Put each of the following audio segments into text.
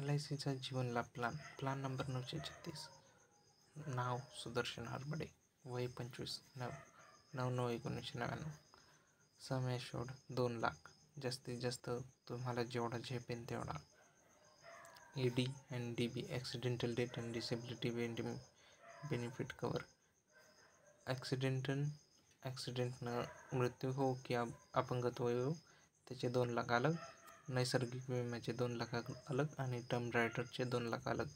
LICचा Jeevan Labh plan number 936. नाव सुदर्शन हरबडे. वय 25. 9/9/1999. Sum assured 2 lakh. जास्तीत जास्त तुम्हाला जेवढा झेपेन तेवढा. AD and DB accidental death and disability benefit cover. ॲक्सिडेंटनं मृत्यू हो की अपंगत्व येऊ त्याचे 2 लाख अलग. नैसर्गिक विम्याचे 2 लाख अलग आणि टर्म रायडरचे 2 लाख अलग.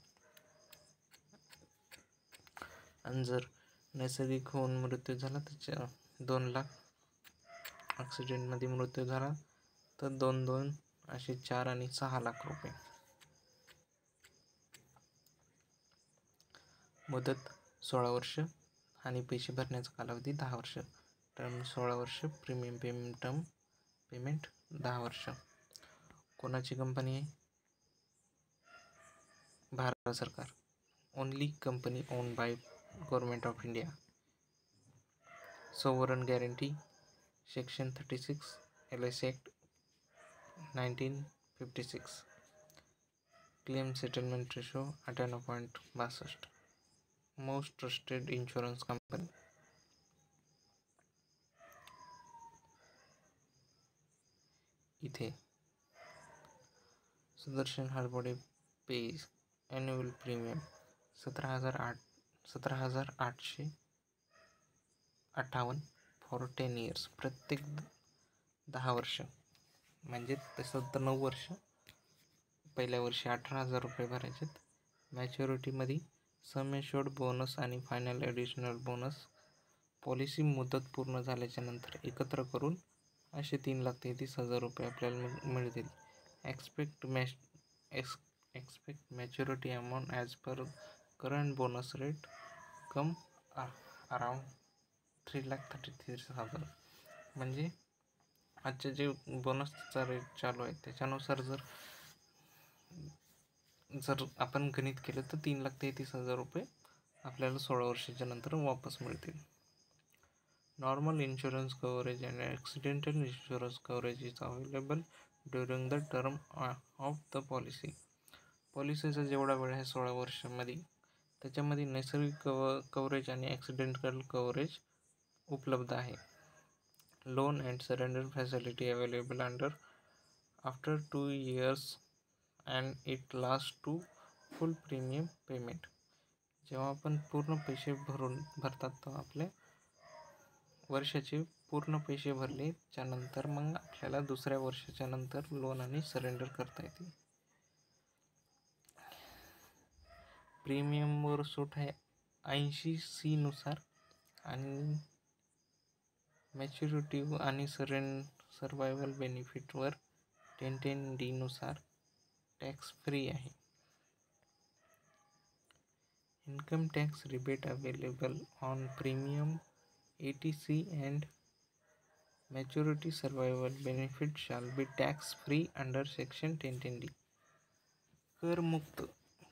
आणि जर नैसर्गिक होऊन मृत्यू झाला त्याच्या 2 लाख. ॲक्सिडेंटमध्ये मृत्यू झाला तर 2 असे 4 आणि 6 लाख रुपये. मुदत 16 वर्ष आणि पैसे भरण्याचा कालावधी 10 वर्ष. टर्म 16 वर्ष. प्रीमियम पेमेंट 10 वर्ष. कोणाची कंपनी आहे? भारत सरकार. Only company owned by government of India. Sovereign guarantee. Section 36 LIC act 1956. Claim settlement ratio 98.62. Most trusted insurance company. इथे Sudarshan Harbade pays annual premium 17,858 for 10 years. प्रत्येक 10 वर्ष. म्हणजे तसं तर 9 वर्ष. पहिल्या वर्षी 18,000 रुपये भरायचे. मॅच्युरिटीमध्ये सम एश्योर्ड बोनस आणि फायनल ॲडिशनल बोनस पॉलिसी मुदत पूर्ण झाल्याच्या नंतर एकत्र करून असे 3,33,000 रुपये आपल्याला मिळतील. Expect maturity amount as per current bonus rate come around 3,33,000. म्हणजे आजचे जे बोनसचा रेट चालू आहे त्याच्यानुसार जर आपण गणित केलं तर 3,33,000 रुपये आपल्याला 16 वर्षाच्या नंतर वापस मिळतील. Normal insurance coverage and accidental insurance coverage is available during the term of the policy. पॉलिसीचा जेवढा वेळ आहे 16 वर्षामध्ये त्याच्यामध्ये नैसर्गिक कव्हरेज आणि ॲक्सिडेंटल कव्हरेज उपलब्ध आहे. Loan and surrender facility available after 2 years and it last to full premium payment. जेव्हा आपण पूर्ण पैसे भरतात तर आपले वर्षाचे पूर्ण पैसे भरले त्यानंतर मग आपल्याला दुसऱ्या वर्षाच्या नंतर लोन आणि सरेंडर करता येते. प्रीमियमवर सूट आहे 80C नुसार आणि मॅच्युरिटी आणि सर्वायवल बेनिफिटवर 1010D नुसार टॅक्स फ्री आहे. Income tax rebate available on premium 80C and maturity survival benefit shall be tax free under section 1010D. करमुक्त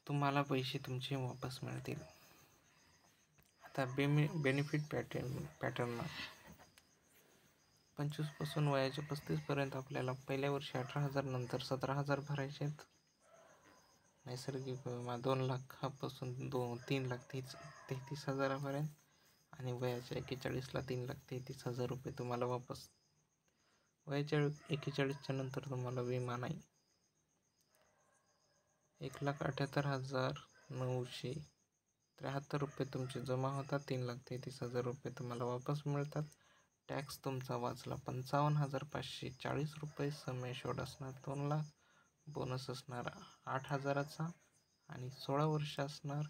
तुम्हाला पैसे तुमचे वापस मिळतील. आता बेनिफिट पॅटर्न 25 पासून वयाच्या 35 पर्यंत आपल्याला पहिल्या वर्षी 18,000 नंतर 17,000 भरायचे आहेत. नैसर्गिक विमा 2 लाखापासून 3,33,000 पर्यंत आणि वयाच्या 41ला 3,33,000 रुपये तुम्हाला वापस. वयाच्या 41च्या नंतर तुम्हाला विमा नाही. 1,78,973 रुपये तुमचे जमा होतात. 3,33,000 रुपये तुम्हाला वापस मिळतात. टॅक्स तुमचा वाचला 55,540 रुपये. सम एश्योर्ड असणार 2 लाख. बोनस असणार 8,000चा आणि 16 वर्ष असणार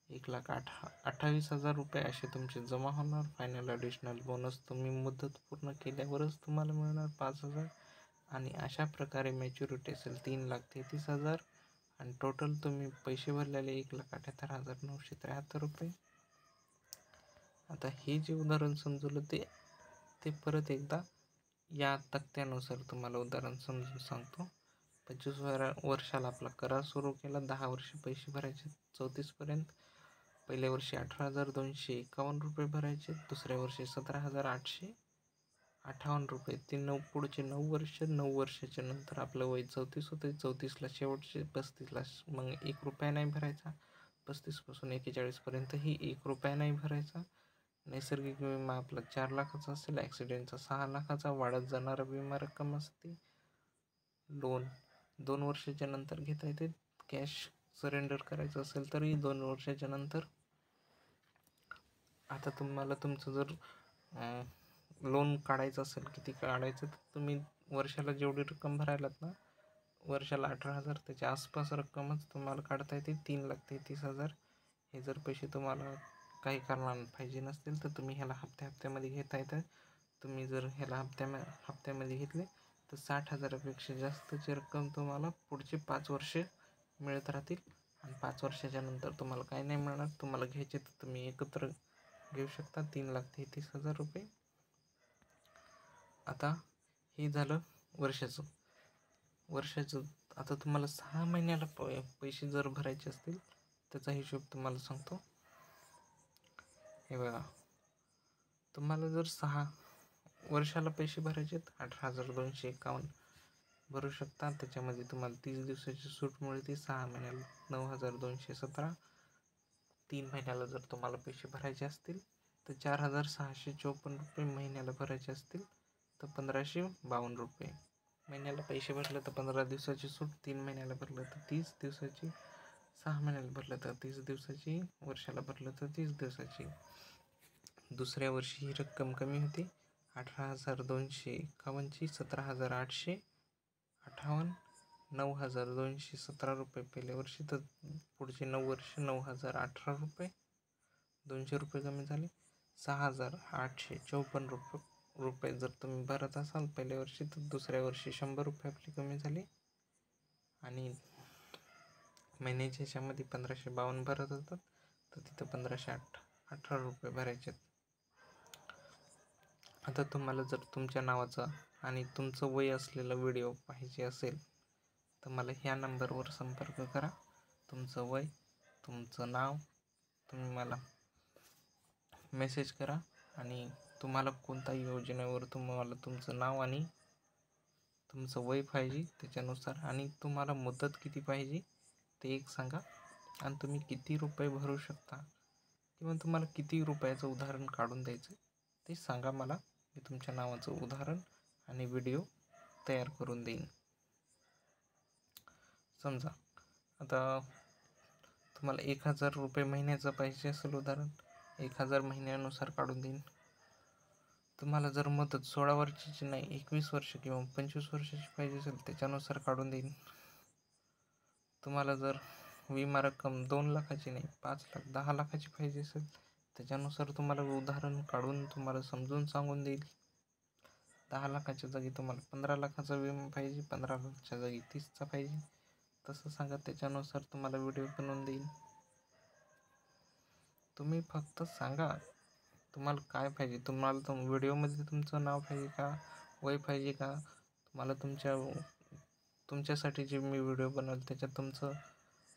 1,28,000 रुपये असे तुमचे जमा होणार. फायनल ॲडिशनल बोनस तुम्ही मुदत पूर्ण केल्यावरच तुम्हाला मिळणार 5,000 आणि अशा प्रकारे मॅच्युरिटी असेल 3,33,000 आणि टोटल तुम्ही पैसे भरलेले 1,78,973 रुपये. आता हे जे उदाहरण समजवलं ते परत एकदा या तक्त्यानुसार तुम्हाला उदाहरण समजून सांगतो. 25 वर्षाला आपला करार सुरू केला. 10 वर्ष पैसे भरायचे 34 पर्यंत. पहिल्या वर्षी 18,251 रुपये भरायचे. दुसऱ्या वर्षी 17,800 ₹58 ते पुढचे 9 वर्षाच्या नंतर आपलं वय 34 होते. 34ला शेवटचे 35ला मग ₹1 नाही भरायचा. 35पासून 41पर्यंतही ₹1 नाही भरायचा. नैसर्गिक विमा आपला 4 लाखाचा असेल, ॲक्सिडेंटचा 6 लाखाचा, वाढत जाणारा विमा रक्कम असते. लोन 2 वर्षाच्या नंतर घेता येते. कॅश सरेंडर करायचं असेल तरी 2 वर्षाच्या नंतर. आता तुम्हाला तुमचं जर लोन काढायचं असेल, किती काढायचं, तर तुम्ही वर्षाला जेवढी रक्कम भरायलात ना, वर्षाला 18,000, त्याच्या आसपास रक्कमच तुम्हाला काढता येते. 3,33,000. हे जर पैसे तुम्हाला काही कारणानं पाहिजे नसतील तर तुम्ही ह्याला हप्त्यामध्ये घेता येतं. तुम्ही जर ह्याला हप्त्यामध्ये घेतले तर 60,000पेक्षा जास्तची रक्कम तुम्हाला पुढचे 5 वर्ष मिळत राहतील. आणि 5 वर्षाच्या नंतर तुम्हाला काही नाही मिळणार. तुम्हाला घ्यायचे तर तुम्ही एकत्र घेऊ शकता. 3,33,000 आता हे झालं वर्षाचं. आता तुम्हाला 6 महिन्याला पैसे जर भरायचे असतील त्याचा हिशोब तुम्हाला सांगतो. हे बघा, तुम्हाला जर 6 वर्षाला पैसे भरायचे आहेत 18,251 भरू शकता. त्याच्यामध्ये तुम्हाला 30 दिवसाची सूट मिळते. 6 महिन्याला 9,217. 3 महिन्याला जर तुम्हाला पैसे भरायचे असतील तर 4,654 महिन्याला भरायचे असतील तर 1,552 महिन्याला पैसे भरले तर 15 दिवसाची सूट. 3 महिन्याला भरलं तर 30 दिवसाची, 6 महिन्याला भरलं तर 30 दिवसाची, वर्षाला भरलं तर 30 दिवसाची. दुसऱ्या वर्षी ही रक्कम कमी होते. 18,251ची 17,858. 9,217 पहिल्या वर्षी, तर पुढचे 9 वर्ष 9,018 ₹200 कमी झाले. 6,854 जर तुम्ही भरत असाल पहिल्या वर्षी तर दुसऱ्या वर्षी ₹100 आपली कमी झाले. आणि महिन्याच्या ह्याच्यामध्ये 1,552 भरत होतात तर तिथं ₹1,518 भरायचे. आता तुम्हाला जर तुमच्या नावाचा आणि तुमचं वय असलेला व्हिडिओ पाहिजे असेल तर मला ह्या नंबरवर संपर्क करा. तुमचं वय, तुमचं नाव तुम्ही मला मेसेज करा आणि तुम्हाला कोणत्याही योजनेवर तुम्हाला तुमचं नाव आणि तुमचं वय पाहिजे त्याच्यानुसार, आणि तुम्हाला मुदत किती पाहिजे ते एक सांगा. आणि तुम्ही किती रुपये भरू शकता किंवा तुम्हाला किती रुपयाचं उदाहरण काढून द्यायचं ते सांगा मला. मी तुमच्या नावाचं उदाहरण आणि व्हिडिओ तयार करून देईन. समजा आता तुम्हाला ₹1,000 महिन्याचं पाहिजे असेल उदाहरण, 1,000 महिन्यानुसार काढून देईन. तुम्हाला जर मुदत 16 वर्षाची नाही 21 वर्ष किंवा 25 वर्षाची पाहिजे असेल त्याच्यानुसार काढून देईन. तुम्हाला जर विमा रक्कम 2 लाखाची नाही 5 लाख 10 लाखाची पाहिजे असेल त्याच्यानुसार तुम्हाला उदाहरण काढून तुम्हाला समजून सांगून देईल. 10 लाखाच्या जागी तुम्हाला 15 लाखाचा विमा पाहिजे, 15 लाखाच्या जागी 30चा पाहिजे, तसं सांगा. त्याच्यानुसार तुम्हाला व्हिडिओ बनवून देईन. तुम्ही फक्त सांगा तुम्हाला काय पाहिजे. तुम्हाला व्हिडिओमध्ये तुमचं नाव पाहिजे का, वय पाहिजे का, तुम्हाला तुमच्यासाठी जे मी व्हिडिओ बनवलं त्याच्यात तुमचं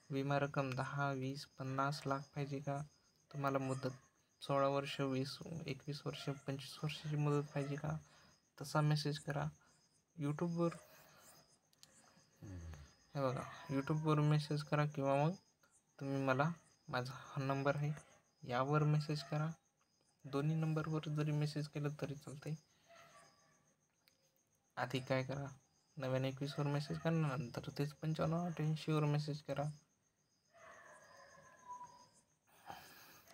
विमा रक्कम 10, 20, 50 लाख पाहिजे का, तुम्हाला मुदत 16 वर्ष, 20, 21 वर्ष, 25 वर्षाची मुदत पाहिजे का, तसा मेसेज करा. यूट्यूबवर हे बघा, यूट्यूबवर मेसेज करा किंवा मग तुम्ही मला, माझा हा नंबर आहे यावर मेसेज करा. दोन्ही नंबरवर जरी मेसेज केलं तरी चालते. आधी काय करा, 9921वर मेसेज करा, नंतर तेच 9588वर मेसेज करा.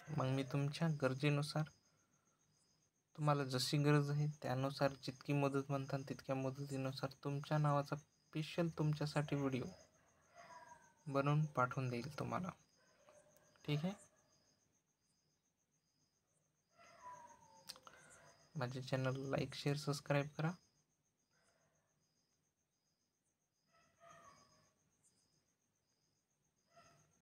मग मी तुमच्या गरजेनुसार, तुम्हाला जशी गरज आहे त्यानुसार जितकी मदत म्हणतात तितक्या मदतीनुसार तुमच्या नावाचा स्पेशल तुमच्यासाठी व्हिडिओ बनवून पाठवून देईल तुम्हाला. ठीक आहे. माझे चॅनल लाईक, शेअर, सबस्क्राईब करा.